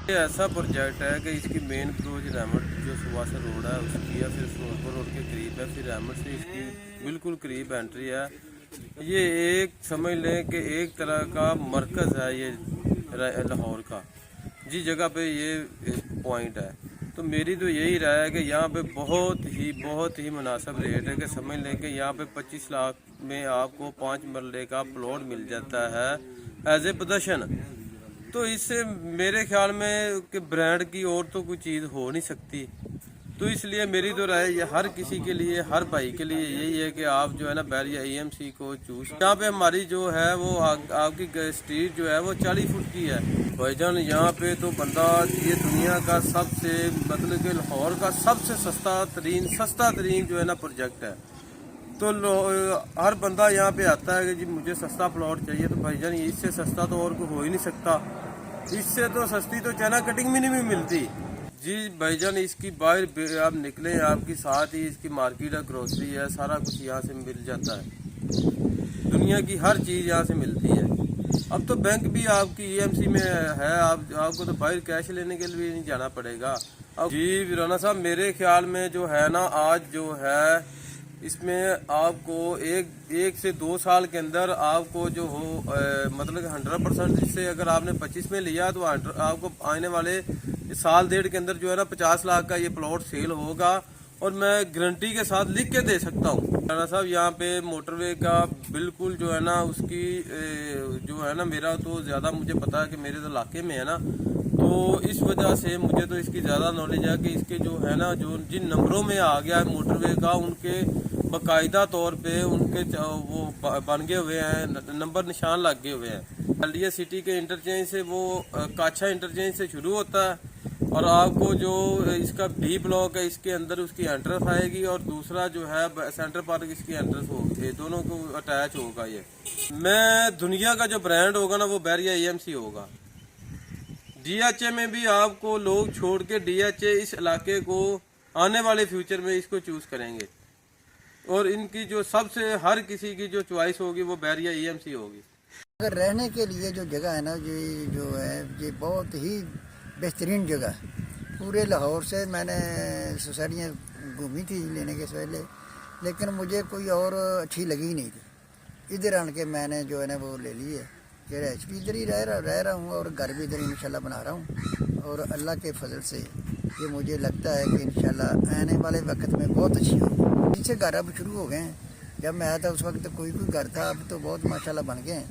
یہ ایسا پروجیکٹ ہے کہ اس کی مین اپروچ ریمٹ جو سواسا روڈ ہے اس کی ہے، پھر فروزپور روڈ کے قریب ہے، پھر ریمٹ سے اس کی بالکل قریب انٹری ہے۔ یہ ایک سمجھ لیں کہ ایک طرح کا مرکز ہے یہ لاہور کا، جس جگہ پہ یہ پوائنٹ ہے۔ تو میری تو یہی رائے ہے کہ یہاں پہ بہت ہی مناسب ریٹ ہے، کہ سمجھ لیں کہ یہاں پہ 25 لاکھ میں آپ کو 5 مرلے کا پلاٹ مل جاتا ہے ایز اے پوزیشن۔ تو اس سے میرے خیال میں کہ برانڈ کی اور تو کوئی چیز ہو نہیں سکتی۔ تو اس لیے میری تو رائے یہ ہر کسی کے لیے، ہر بھائی کے لیے یہی ہے کہ آپ جو ہے نا بیریا ای ایم سی کو چوز۔ یہاں پہ ہماری جو ہے وہ آپ کی اسٹریٹ جو ہے وہ 40 فٹ کی ہے بھائی جان۔ یہاں پہ تو بندہ یہ دنیا کا سب سے مطلب کہ لاہور کا سب سے سستا ترین جو ہے نا پروجیکٹ ہے۔ تو ہر بندہ یہاں پہ آتا ہے کہ جی مجھے سستا پلاٹ چاہیے، تو بھائی جان اس سے سستا تو اور کوئی ہو ہی نہیں سکتا۔ اس سے تو سستی تو چائنا کٹنگ بھی نہیں ملتی۔ جی بھائی جان، اس کی باہر آپ نکلیں، آپ کی ساتھ ہی اس کی مارکیٹ ہے، گروسری ہے، سارا کچھ یہاں سے مل جاتا ہے۔ دنیا کی ہر چیز یہاں سے ملتی ہے۔ اب تو بینک بھی آپ کی ای ایم سی میں ہے، آپ کو تو باہر کیش لینے کے لیے نہیں جانا پڑے گا۔ جی رانا صاحب، میرے خیال میں جو ہے نا آج جو ہے اس میں آپ کو ایک سے 2 سال کے اندر آپ کو جو ہو مطلب 100%، اس سے اگر آپ نے 25 میں لیا تو آپ کو آنے والے سال ڈیڑھ کے اندر جو ہے نا 50 لاکھ کا یہ پلاٹ سیل ہوگا، اور میں گارنٹی کے ساتھ لکھ کے دے سکتا ہوں رانا صاحب۔ یہاں پہ موٹر وے کا بالکل جو ہے نا اس کی جو ہے نا، میرا تو زیادہ مجھے پتا ہے کہ میرے تو علاقے میں ہے نا، تو اس وجہ سے مجھے تو اس کی زیادہ نالج ہے کہ اس کے جو ہے نا جو جن نمبروں میں آ گیا ہے موٹر وے کا، ان کے باقاعدہ طور پہ ان کے وہ بن گئے ہوئے ہیں، نمبر نشان لگ گئے ہوئے ہیں۔ بلدیہ سٹی کے انٹرچینج سے وہ کاچھا انٹرچینج سے شروع ہوتا ہے، اور آپ کو جو اس کا بی بلاک ہے اس کے اندر اس کی انٹرس آئے گی، اور دوسرا جو ہے سینٹر پارک اس کی انٹرس ہوگی، دونوں کو اٹیچ ہوگا۔ یہ میں دنیا کا جو برانڈ ہوگا نا وہ بیریا ای ایم سی ہوگا۔ ڈی ایچ اے میں بھی آپ کو لوگ چھوڑ کے ڈی ایچ اے اس علاقے کو آنے والے فیوچر میں اس کو چوز کریں گے، اور ان کی جو سب سے ہر کسی کی جو چوائس ہوگی وہ بیریا ای ایم سی ہوگی۔ اگر رہنے کے لیے جو جگہ ہے نا، یہ جو ہے یہ بہت ہی بہترین جگہ ہے۔ پورے لاہور سے میں نے سوسائٹیاں گھومی تھی لینے کے پہلے، لیکن مجھے کوئی اور اچھی لگی ہی نہیں تھی۔ ادھر آن کے میں نے جو ہے نا وہ لے لی ہے کہ رہائش بھی ادھر ہی رہ رہا ہوں، اور گھر بھی ادھر ہی انشاءاللہ بنا رہا ہوں، اور اللہ کے فضل سے یہ مجھے لگتا ہے کہ انشاءاللہ آنے والے وقت میں بہت اچھی ہوگی۔ ان سے گھر اب شروع ہو گئے ہیں، جب میں آیا تھا اس وقت کوئی گھر تھا، اب تو بہت ماشاءاللہ بن گئے ہیں،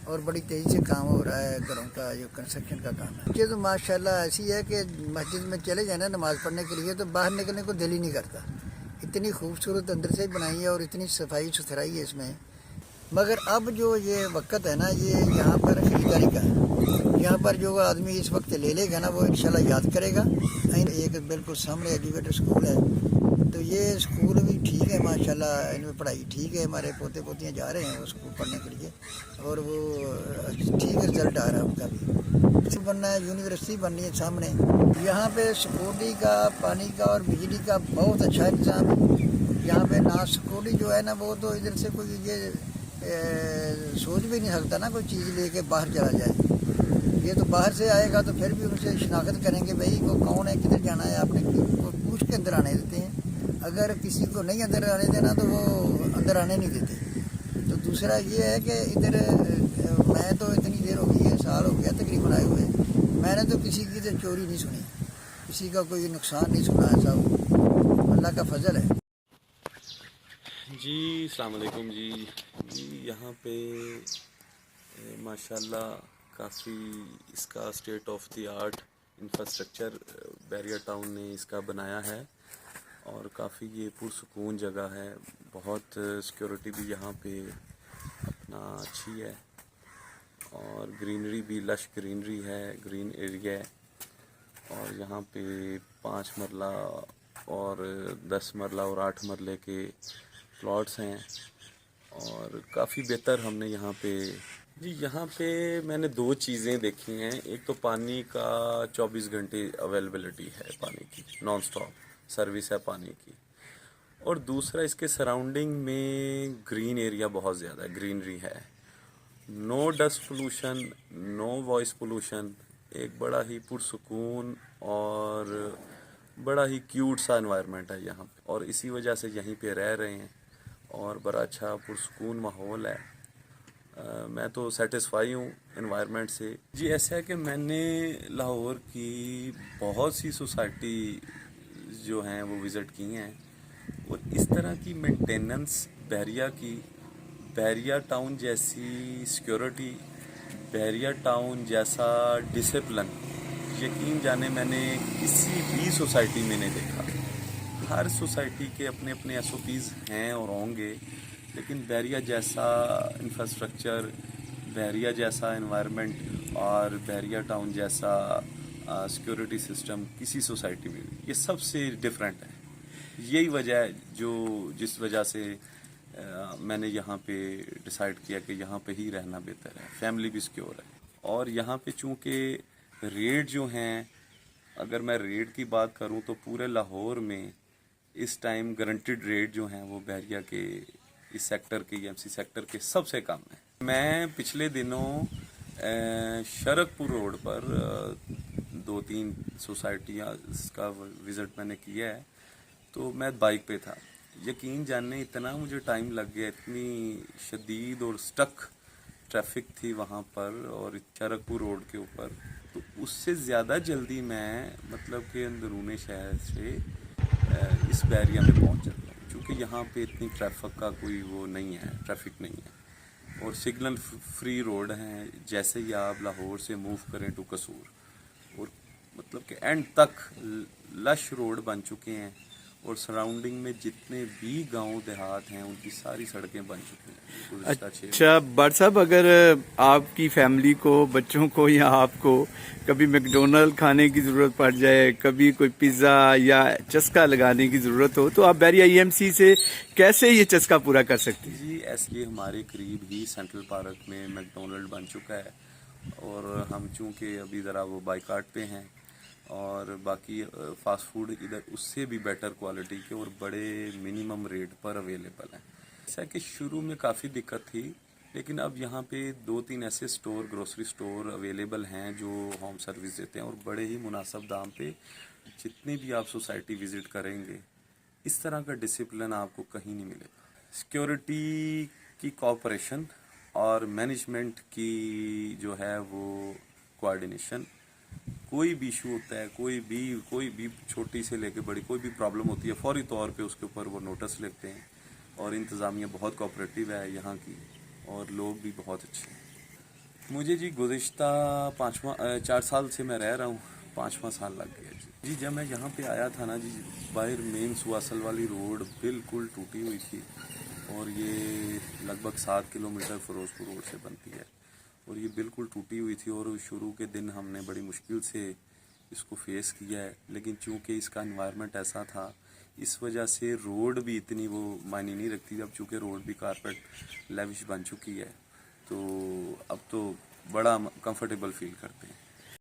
اور بڑی تیزی سے کام ہو رہا ہے گھروں کا، جو کنسٹرکشن کا کام ہے۔ یہ تو ماشاءاللہ ایسی ہے کہ مسجد میں چلے جائیں نا نماز پڑھنے کے لیے تو باہر نکلنے کو دل ہی نہیں کرتا، اتنی خوبصورت اندر سے بنائی ہے، اور اتنی صفائی ستھرائی ہے اس میں۔ مگر اب جو یہ وقت ہے نا، یہ یہاں پر خریداری کا ہے۔ یہاں پر جو آدمی اس وقت لے لے گا نا وہ انشاءاللہ یاد کرے گا۔ ایک بالکل سامنے ایجوکیٹر اسکول ہے، تو یہ اسکول بھی ٹھیک ہے ماشاءاللہ، ان میں پڑھائی ٹھیک ہے، ہمارے پوتے پوتیاں جا رہے ہیں وہ اسکول پڑھنے کے لیے، اور وہ ٹھیک رزلٹ آ رہا ہے ان کا بھی۔ بننا ہے، یونیورسٹی بننی ہے سامنے۔ یہاں پہ سیکورٹی کا، پانی کا اور بجلی کا بہت اچھا انتظام ہے۔ یہاں پہ نا سیکورٹی جو ہے نا وہ تو ادھر سے کوئی یہ سوچ بھی نہیں سکتا نا کوئی چیز لے کے باہر چلا جائے۔ یہ تو باہر سے آئے گا تو پھر بھی ان سے شناخت کریں گے، بھائی وہ کون ہے، کدھر جانا ہے، آپ نے پوچھ کے اندر آنے دیتے ہیں۔ اگر کسی کو نہیں اندر آنے دینا تو وہ اندر آنے نہیں دیتے۔ تو دوسرا یہ ہے کہ ادھر میں تو اتنی دیر ہو گئی ہے، سال ہو گیا تقریباً آئے ہوئے، میں نے تو کسی کی تو چوری نہیں سنی، کسی کا کوئی نقصان نہیں سنا، ایسا اللہ کا فضل ہے۔ جی السلام علیکم جی یہاں پہ ماشاءاللہ کافی اس کا state of the art infrastructure بیریا town نے اس کا بنایا ہے، اور کافی یہ پرسکون جگہ ہے، بہت سیکورٹی بھی یہاں پہ اپنا اچھی ہے، اور گرینری بھی لش گرینری ہے، گرین ایریا ہے، اور یہاں پہ 5 مرلہ اور 10 مرلہ اور 8 مرلے کے پلاٹس ہیں، اور کافی بہتر ہم نے یہاں پہ یہاں پہ میں نے 2 چیزیں دیکھی ہیں۔ ایک تو پانی کا 24 گھنٹے اویلیبلٹی ہے، پانی کی نان سٹاپ سروس ہے پانی کی، اور دوسرا اس کے سراؤنڈنگ میں گرین ایریا بہت زیادہ ہے، گرینری ہے، no dust pollution, no voice pollution, ایک بڑا ہی پرسکون اور بڑا ہی کیوٹ سا انوائرمنٹ ہے یہاں پہ، اور اسی وجہ سے یہیں پہ رہ رہے ہیں اور بڑا اچھا پرسکون ماحول ہے. میں تو سیٹسفائی ہوں انوائرمنٹ سے. جی ایسا ہے کہ میں نے لاہور کی بہت سی سوسائٹی جو ہیں وہ وزٹ کی ہیں، اور اس طرح کی مینٹیننس بحریہ ٹاؤن جیسی سیکیورٹی، بحریہ ٹاؤن جیسا ڈسپلن یقین جانے میں نے کسی بھی سوسائٹی میں نہیں دیکھا. ہر سوسائٹی کے اپنے اپنے ایس او پیز ہیں اور ہوں گے، لیکن بحریہ جیسا انفراسٹرکچر، بحریہ جیسا انوائرمنٹ اور بحریہ ٹاؤن جیسا سیکیورٹی سسٹم کسی سوسائٹی میں یہ سب سے ڈفرینٹ ہے. یہی وجہ ہے جس وجہ سے میں نے یہاں پہ ڈیسائیڈ کیا کہ یہاں پہ ہی رہنا بہتر ہے. فیملی بھی سیکیور ہے، اور یہاں پہ چونکہ ریٹ جو ہیں، اگر میں ریٹ کی بات کروں تو پورے لاہور میں اس ٹائم گارنٹیڈ ریٹ جو ہیں وہ بحریہ کے اس سیکٹر کے ایم سی سیکٹر کے سب سے کم ہیں. میں پچھلے دنوں شرک پور روڈ پر 2-3 سوسائٹیاں کا وزٹ میں نے کیا ہے، تو میں بائک پہ تھا. یقین جاننے اتنا مجھے ٹائم لگ گیا، اتنی شدید اور سٹک ٹریفک تھی وہاں پر اور شرک پور روڈ کے اوپر. تو اس سے زیادہ جلدی میں مطلب کہ اندرون شہر سے اس بحریہ میں پہنچ جاتا ہوں، چونکہ یہاں پہ اتنی ٹریفک کا کوئی وہ نہیں ہے، ٹریفک نہیں ہے، اور سگنل فری روڈ ہیں. جیسے ہی آپ لاہور سے موو کریں ٹو قصور، اور مطلب کہ اینڈ تک لش روڈ بن چکے ہیں، اور سراؤنڈنگ میں جتنے بھی گاؤں دیہات ہیں ان کی ساری سڑکیں بن چکی ہیں. اچھا بٹ صاحب، اگر آپ کی فیملی کو، بچوں کو یا آپ کو کبھی میکڈونلڈ کھانے کی ضرورت پڑ جائے، کبھی کوئی پیزا یا چسکا لگانے کی ضرورت ہو، تو آپ بحریہ ای ایم سی سے کیسے یہ چسکا پورا کر سکتے ہیں؟ جی ایسے ہمارے قریب ہی سینٹرل پارک میں میکڈونلڈ بن چکا ہے، اور ہم چونکہ ابھی ذرا وہ بائیکاٹ پہ ہیں، اور باقی فاسٹ فوڈ ادھر اس سے بھی بیٹر کوالٹی کے اور بڑے منیمم ریٹ پر اویلیبل ہیں. ایسا کہ شروع میں کافی دقت تھی، لیکن اب یہاں پہ 2-3 ایسے سٹور، گروسری سٹور اویلیبل ہیں جو ہوم سروس دیتے ہیں، اور بڑے ہی مناسب دام پہ. جتنے بھی آپ سوسائٹی وزٹ کریں گے اس طرح کا ڈسپلن آپ کو کہیں نہیں ملے گا. سیکیورٹی کی کوآپریشن اور مینجمنٹ کی جو ہے وہ کوآرڈینیشن، کوئی بھی ایشو ہوتا ہے، کوئی بھی چھوٹی سے لے کے بڑی کوئی بھی پرابلم ہوتی ہے، فوری طور پہ اس کے اوپر وہ نوٹس لیتے ہیں. اور انتظامیہ بہت کوآپریٹیو ہے یہاں کی، اور لوگ بھی بہت اچھے ہیں. مجھے جی گزشتہ 4 سال سے میں رہ رہا ہوں، 5واں سال لگ گیا. جی جب میں یہاں پہ آیا تھا نا جی، باہر مین سواسل والی روڈ بالکل ٹوٹی ہوئی تھی، اور یہ لگ بھگ 7 کلومیٹر فیروز پور روڈ سے بنتی ہے، اور یہ بالکل ٹوٹی ہوئی تھی. اور شروع کے دن ہم نے بڑی مشکل سے اس کو فیس کیا ہے، لیکن چونکہ اس کا انوائرمنٹ ایسا تھا، اس وجہ سے روڈ بھی اتنی وہ معنی نہیں رکھتی. اب چونکہ روڈ بھی کارپیٹ لیوش بن چکی ہے، تو اب تو بڑا کمفرٹیبل فیل کرتے ہیں.